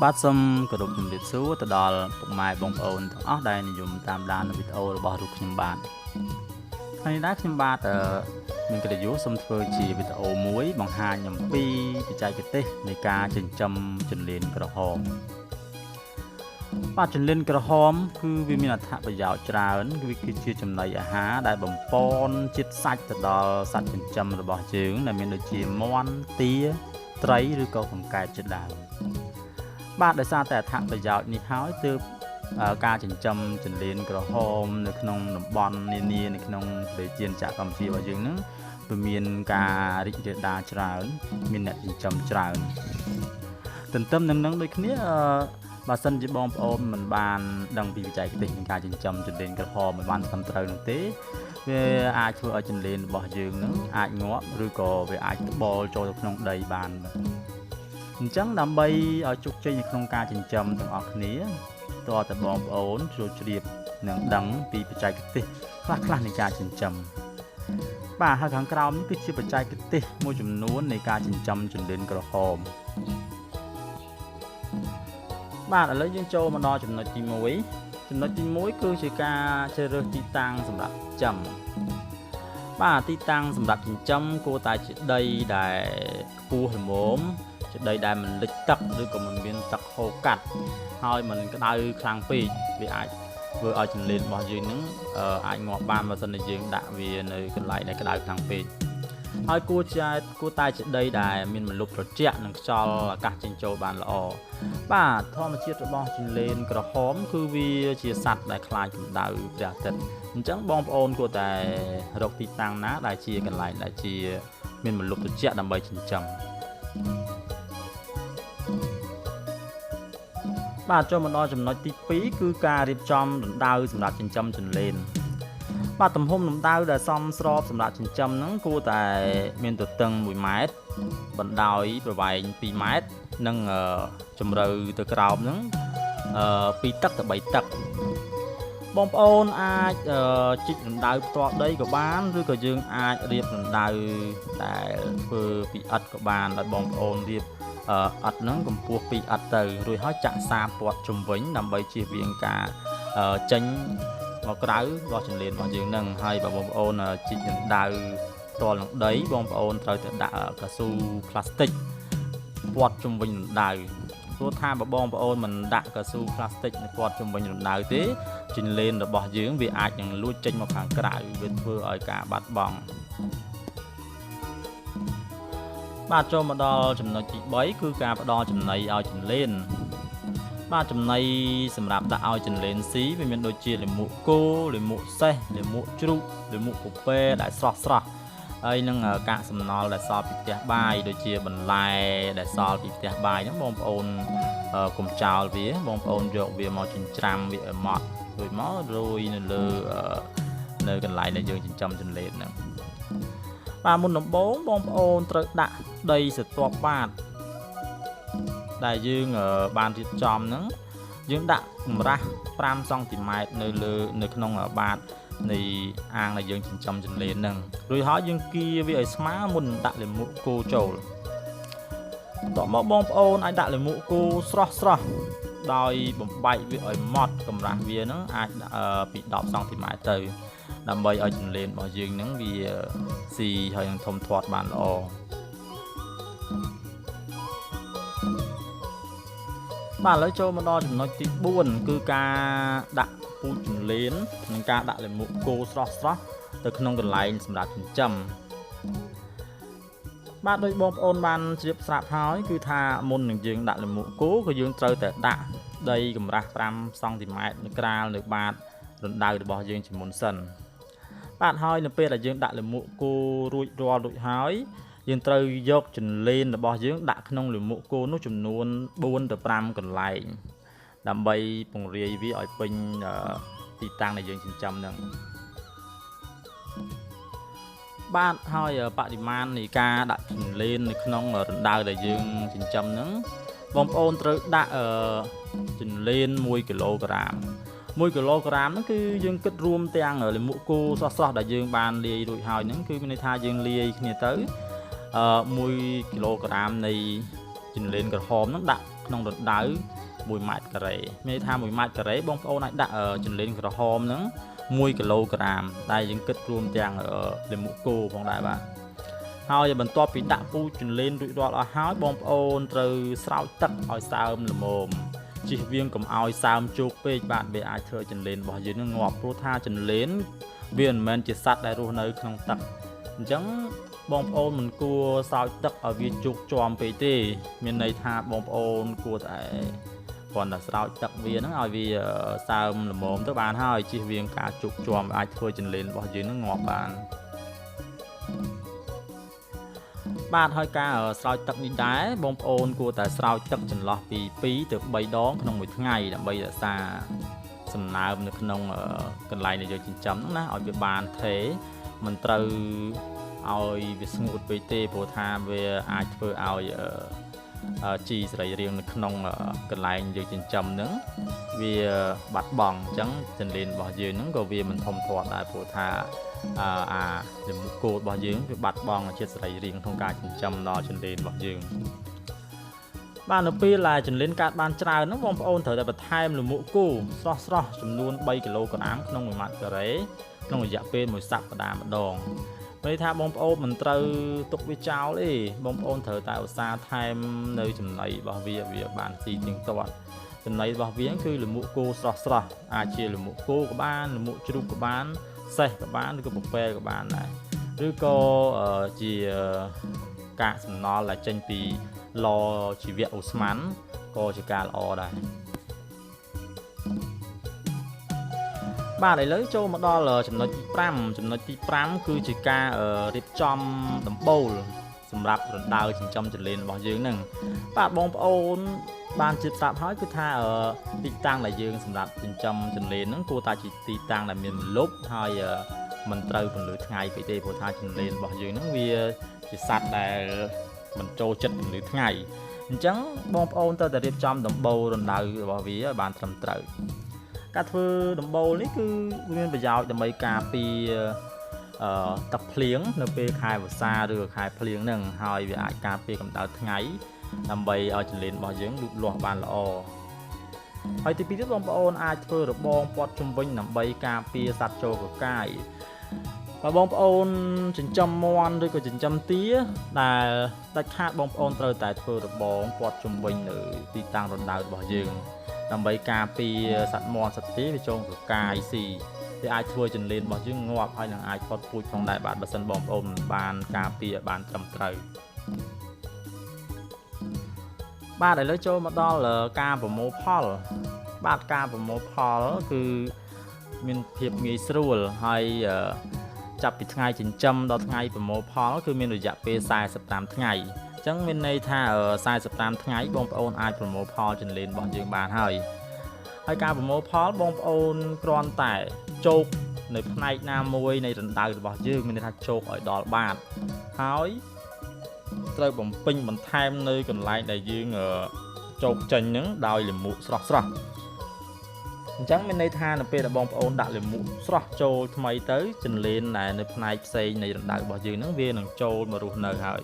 បាទសូមគោរពជំរាបសួរទៅដល់ពុកម៉ែបងប្អូនទាំងអស់ដែលនិយមតាមដានវីដេអូរបស់រូបខ្ញុំបាទថ្ងៃនេះខ្ញុំបាទមានកិត្តិយសសូមធ្វើជាវីដេអូមួយបង្ហាញអំពីបច្ចេកទេសនៃការចិញ្ចឹមចន្លេនក្រហមបាទចន្លេនក្រហមគឺវាមានអត្ថប្រយោជន៍ច្រើនវាគឺជាចំណីអាហារដែលបំពន់ជាតិសាច់ទៅដល់សត្វចិញ្ចឹមរបស់យើងដែលមានដូចជាមាន់ទាត្រីឬក៏កង្កែបជាដើមបាទដោយសារតែអត្ថប្រយោជន៍នេះហើយទើបការចិញ្ចឹមចន្លេនក្រហមនៅក្នុងតំបន់នានានៅក្នុងប្រទេសជាតិកម្ពុជារបស់យើងហ្នឹងវាមានការរីករាលដាលច្រើនមានអ្នកចិញ្ចឹមច្រើនទន្ទឹមនឹងនឹងដូចគ្នាបើសិនជាបងប្អូនមិនបានដឹងពីបច្ចេកទេសនៃការចិញ្ចឹមចន្លេនក្រហមឲ្យបានត្រឹមត្រូវនោះទេវាអាចធ្វើឲ្យចន្លេនរបស់យើងនឹងអាចងាប់ឬក៏វាអាចត្បូលចូលទៅក្នុងដីបានអញ្ចឹងដើម្បីឲ្យជោគជ័យនៅក្នុងការចិញ្ចឹមទាំងអស់គ្នាតើតើបងប្អូនជ្រាបនិងដឹងពីបច្ចេកទេសខ្លះនៃការចិញ្ចឹមបាទហើយខាងក្រោមនេះគឺជាបច្ចេកទេសមួយចំនួននៃការចិញ្ចឹមចន្លេនក្រហមបាទឥឡូវយើងចូលមកដល់ចំណុចទី1ចំណុចទី1គឺជាការជ្រើសរើសទីតាំងសម្រាប់ចិញ្ចឹមបាទទីតាំងសម្រាប់ចិញ្ចឹមគួរតែជាដីដែលខ្ពស់ល្មមជាដីដែលមិនលិចទឹកឬក៏មិនមានទឹកហូរកាត់ហើយមិនក្តៅខ្លាំងពេកវាអាចធ្វើឲ្យចន្លេនរបស់យើងនឹងអាចងាប់បានបើសិនជាយើងដាក់វានៅកន្លែងដែលក្តៅខ្លាំងពេកហើយគួរតែជាដីដែលមានម្លប់ត្រជាក់និងខ្យល់អាកាសចេញចូលបានល្អបាទធម្មជាតិរបស់ចន្លេនក្រហមគឺវាជាសត្វដែលខ្លាចកម្ដៅព្រះអាទិត្យអញ្ចឹងបងប្អូនគួរតែរកទីតាំងណាដែលជាកន្លែងដែលជាមានម្លប់ត្រជាក់ដើម្បីចិញ្ចឹមបាទចូលមកដល់ចំណុចទី2គឺការរៀបចំរណ្ដៅសម្រាប់ចិញ្ចឹមចន្លេនបាទទំហំរណ្ដៅដែលសមស្របសម្រាប់ចិញ្ចឹមហ្នឹងគួរតែមានទទឹង1ម៉ែត្របណ្ដោយប្រវែង2ម៉ែត្រនិងជម្រៅទៅក្រោមហ្នឹង2ទឹកទៅ3ទឹកបងប្អូនអាចជីករណ្ដៅផ្ទាល់ដីក៏បានឬក៏យើងអាចរៀបរណ្ដៅដែលធ្វើពីឥដ្ឋក៏បានដោយបងប្អូនរៀបឥដ្ឋហ្នឹងកម្ពស់ពីឥដ្ឋទៅរួចហើយចាក់សាព័ទ្ធជុំវិញដើម្បីជៀសវាងការចេញមកក្រៅរបស់ចន្លេនរបស់យើងហ្នឹងហើយបើបងប្អូនជីករណ្ដៅផ្ទាល់នឹងដីបងប្អូនត្រូវតែដាក់កៅស៊ូផ្លាស្ទិកព័ទ្ធជុំវិញរណ្ដៅព្រោះថាបើបងប្អូនមិនដាក់កៅស៊ូផ្លាស្ទិកព័ទ្ធជុំវិញរណ្ដៅទេចន្លេនរបស់យើងវាអាចនឹងលួចចេញមកខាងក្រៅវាធ្វើឲ្យការបាត់បង់បាទចូលមកដល់ចំណុចទី3គឺការផ្ដល់ចំណីឲ្យចន្លេនបាទចំណីសម្រាប់ដាក់ឲ្យចន្លេនស៊ីវាមានដូចជាលាមកគោលាមកសេះលាមកជ្រូកលាមកពពែដែលស្រស់ហើយនឹងកាកសំណល់ដែលសល់ពីផ្ទះបាយដូចជាបន្លែដែលសល់ពីផ្ទះបាយហ្នឹងបងប្អូនកុំចោលវាបងប្អូនយកវាមកចិញ្ច្រាំវាឲ្យម៉ត់រួចមករោយនៅលើនៅកន្លែងដែលយើងចិញ្ចឹមចន្លេនហ្នឹងបាទមុនដំបូងបងប្អូនត្រូវដាក់ដីស្រទាប់បាតដែលយើងបានរៀបចំហ្នឹងយើងដាក់កម្រាស់5សង់ទីម៉ែត្រនៅក្នុងបាតនៃអាងដែលយើងចិញ្ចឹមចន្លេនហ្នឹងរួចហើយយើងគៀវាឲ្យស្មើមុនដាក់លាមកគោចូលតោះមកបងប្អូនអាចដាក់លាមកគោស្រស់ដោយបំបែកវាឲ្យម៉ត់កម្រាស់វាហ្នឹងអាចពី10សង់ទីម៉ែត្រទៅដើម្បីឲ្យចន្លេនរបស់យើងហ្នឹងវាស៊ីហើយនឹងធំធាត់បានល្អបាទឥឡូវចូលមកដល់ចំណុចទី4គឺការដាក់ពូជចន្លេននិងការដាក់លាមកគោស្រស់ទៅក្នុងកន្លែងសម្រាប់ចិញ្ចឹមបាទដោយបងប្អូនបានជ្រាបស្រាប់ហើយគឺថាមុននឹងយើងដាក់លាមកគោក៏យើងត្រូវតែដាក់ដីកម្រាស់5សង់ទីម៉ែត្រនៅក្រាលនៅបាតរណ្ដៅរបស់យើងជាមុនសិនបាទហើយនៅពេលដែលយើងដាក់លាមកគោរួចរាល់ហើយយើងត្រូវយកចន្លេនរបស់យើងដាក់ក្នុងលាមកគោនោះចំនួន4ទៅ5កន្លែងដើម្បីពង្រាយវាឲ្យពេញទីតាំងដែលយើងចិញ្ចឹមហ្នឹងបាទហើយបរិមាណនៃការដាក់ចន្លេននៅក្នុងរណ្ដៅដែលយើងចិញ្ចឹមហ្នឹងបងប្អូនត្រូវដាក់ចន្លេន1គីឡូក្រាម1គីឡូក្រាមហ្នឹងគឺយើងគិតរួមទាំងលាមកគោស្រស់ដែលយើងបានលាយរួចហើយហ្នឹងគឺមានន័យថាយើងលាយគ្នាទៅ1គីឡូក្រាមនៃ ចិញ្លេនក្រហមហ្នឹងដាក់ក្នុងរណ្ដៅ1 ម៉ែត្រការ៉េមានន័យថា1 ម៉ែត្រការ៉េបងប្អូនអាចដាក់ចិញ្លេនក្រហមហ្នឹង1 គីឡូក្រាមដែលយើងគិតរួមទាំងលាមកគោផងដែរបាទហើយបន្ទាប់ពីដាក់ពូជចិញ្លេនរួចរាល់អស់ហើយបងប្អូនត្រូវស្រោចទឹកឲ្យសើមល្មមជិះវៀងកុំឲ្យសើមជោគពេកបាទវាអាចធ្វើចិញ្លេនរបស់យើងនឹងងាប់ព្រោះថាចិញ្លេនវាមិនមែនជាសត្វដែលរស់នៅក្នុងទឹកអញ្ចឹងបងប្អូនមិនគួរស្រោចទឹកឲ្យវាជោគជាំពេកទេមានន័យថាបងប្អូនគួរតែគ្រាន់តែស្រោចទឹកវាហ្នឹងឲ្យវាសើមល្មមទៅបានហើយជិះវៀងការជោគជាំអាចធ្វើចិញ្លេនរបស់យើងនឹងងាប់បានបាទហើយការស្រោចទឹកនេះដែរបងប្អូនគួរតែស្រោចទឹកចន្លោះពី2 ទៅ 3 ដងក្នុងមួយថ្ងៃដើម្បីរក្សាសំណើមនៅក្នុងកន្លែងដែលយើងចិញ្ចឹមហ្នឹងណាឲ្យវាបានថេរមិនត្រូវឲ្យវាស្ងួតពេកទេព្រោះថាវាអាចធ្វើឲ្យជីសរីរាង្គនៅក្នុងកន្លែងយើងចិញ្ចឹមហ្នឹងវាបាត់បង់អញ្ចឹងចិញ្លេនរបស់យើងហ្នឹងក៏វាមិនធំធាត់ដែរព្រោះថាលាមកគោរបស់យើងវាបាត់បង់ជាតិសរីរាង្គក្នុងការចិញ្ចឹមដល់ចិញ្លេនរបស់យើងបាទនៅពេលដែលចិញ្លេនកាត់បានច្រើនហ្នឹងបងប្អូនត្រូវតែបន្ថែមលាមកគោស្រស់ចំនួន3 គីឡូក្រាមក្នុង1 ម៉ាត់ការ៉េក្នុងរយៈពេល1 សប្តាហ៍ម្ដងមានន័យថាបងប្អូនមិនត្រូវទុកវាចោលទេបងប្អូនត្រូវតែឧស្សាហ៍ថែមនៅចំណីរបស់វាបានស៊ីទៀងទាត់ចំណីរបស់វាគឺលាមកគោស្រស់អាចជាលាមកគោក៏បានលាមកជ្រូកក៏បានសេះក៏បានឬក៏ពពែក៏បានដែរឬក៏ជាកាកសំណល់ដែលចេញពីឡជីវៈអូស្មန်ក៏ជាការល្អដែរបាទឥឡូវចូលមកដល់ចំណុចទី5គឺជាការរៀបចំដំបូលសម្រាប់រណ្ដៅចិញ្ចឹមចិញ្លេនរបស់យើងហ្នឹងបាទបងប្អូនបានជិតស្រាប់ហើយគឺថាទីតាំងដែលយើងសម្រាប់ចិញ្ចឹមចិញ្លេនហ្នឹងគួរតែជាទីតាំងដែលមានម្លប់ហើយមិនត្រូវពន្លឺថ្ងៃពេកទេព្រោះថាចិញ្លេនរបស់យើងហ្នឹងវាជាសត្វដែលមិនចូលចិត្តពន្លឺថ្ងៃអញ្ចឹងបងប្អូនត្រូវតែរៀបចំដំបូលរណ្ដៅរបស់វាឲ្យបានត្រឹមត្រូវការធ្វើដំបូលនេះគឺមានប្រយោជន៍ដើម្បីការពារទឹកភ្លៀងនៅពេលខែវស្សាឬខែភ្លៀងហ្នឹងហើយវាអាចការពារកម្ដៅថ្ងៃដើម្បីឲ្យចិញ្លេនរបស់យើងលូតលាស់បានល្អហើយទីពីរទៀតបងប្អូនអាចធ្វើរបងព័ទ្ធជុំវិញដើម្បីការពារសត្វចូលកកាយបើបងប្អូនចិញ្ចឹមមាន់ឬក៏ចិញ្ចឹមទាដែលដាច់ខាតបងប្អូនត្រូវតែធ្វើរបងព័ទ្ធជុំវិញនៅទីតាំងរណ្ដៅរបស់យើងដើម្បីការពារសត្វមាន់សត្វទាវាចូលកកាយស៊ីវាអាចធ្វើចិញ្លេនរបស់យើងងាប់ហើយនឹងអាចផុតពូជផងដែរបាទបើសិនបងប្អូនមិនបានការពារបានត្រឹមត្រូវបាទឥឡូវចូលមកដល់ការប្រមូលផលបាទការប្រមូលផលគឺមានភាពងាយស្រួលហើយចាប់ពីថ្ងៃចិញ្ចឹមដល់ថ្ងៃប្រមូលផលគឺមានរយៈពេល45ថ្ងៃអញ្ចឹងមានន័យថា45ថ្ងៃបងប្អូនអាចប្រមូលផលចិញ្លេនរបស់យើងបានហើយការប្រមូលផលបងប្អូនគ្រាន់តែជោគនៅផ្នែកណាមួយនៃរណ្ដៅរបស់យើងមានន័យថាជោគឲ្យដល់បាតហើយត្រូវបំពេញបន្ថែមនៅកន្លែងដែលយើងជោគចេញហ្នឹងដោយលាមកស្រស់អញ្ចឹងមានន័យថានៅពេលដែលបងប្អូនដាក់លាមកស្រស់ចូលថ្មីទៅចិញ្លេនដែលនៅផ្នែកផ្សេងនៃរណ្ដៅរបស់យើងហ្នឹងវានឹងចូលមករស់នៅហើយ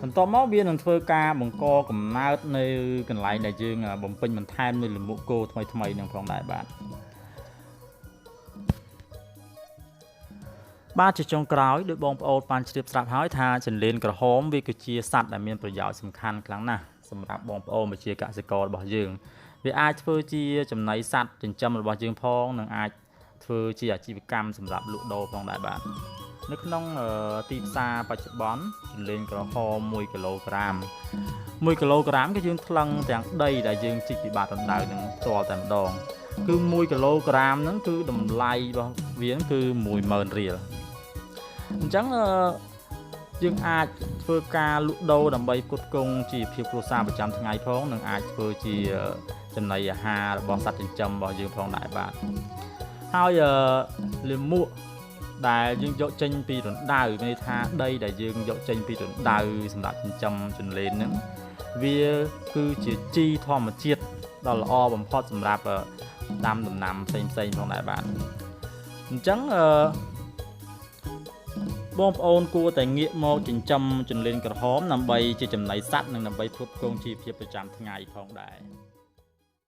បន្ទាប់មកវានឹងធ្វើការបង្កកំណើតនៅកន្លែងដែលយើងបំពេញបន្ថែមនៅលាមកគោថ្មីនឹងផងដែរបាទជាចុងក្រោយដោយបងប្អូនបានជ្រាបស្រាប់ហើយថាចិញ្លេនក្រហមវាគឺជាសត្វដែលមានប្រយោជន៍សំខាន់ខ្លាំងណាស់សម្រាប់បងប្អូនប្រជាកសិកររបស់យើងវាអាចធ្វើជាចំណីសត្វចិញ្ចឹមរបស់យើងផងនិងអាចធ្វើជាអាជីវកម្មសម្រាប់លក់ដូរផងដែរបាទនៅក្នុងទីផ្សារបច្ចុប្បន្នចិញ្លេនក្រហម1 គីឡូក្រាម1 គីឡូក្រាមគឺយើងថ្លឹងទាំងដីដែលយើងជីកពីបាតរណ្ដៅនឹងផ្ទាល់តែម្ដងគឺ1 គីឡូក្រាមហ្នឹងគឺតម្លៃរបស់វាគឺ10000រៀលអញ្ចឹងយើងអាចធ្វើការលក់ដូរដើម្បីផ្គត់ផ្គង់ជីវភាពគ្រួសារប្រចាំថ្ងៃផងនិងអាចធ្វើជាចំណីអាហាររបស់សត្វចិញ្ចឹមរបស់យើងផងដែរបាទហើយលាមកដែលយើងយកចេញពីរណ្ដៅមានន័យថាដីដែលយើងយកចេញពីរណ្ដៅសម្រាប់ចិញ្ចឹមចិញ្លេនហ្នឹងវាគឺជាជីធម្មជាតិដ៏ល្អបំផុតសម្រាប់ដាំដំណាំផ្សេងផងដែរបាទអញ្ចឹងប បងប្អូនគួរតែងាកមកចិញ្ចឹមជន្លេនក្រហមដើម្បីជាចំណីសត្វនិងដើម្បីផ្គត់ផ្គង់ជីវភាពប្រចាំថ្ងៃផងដែរ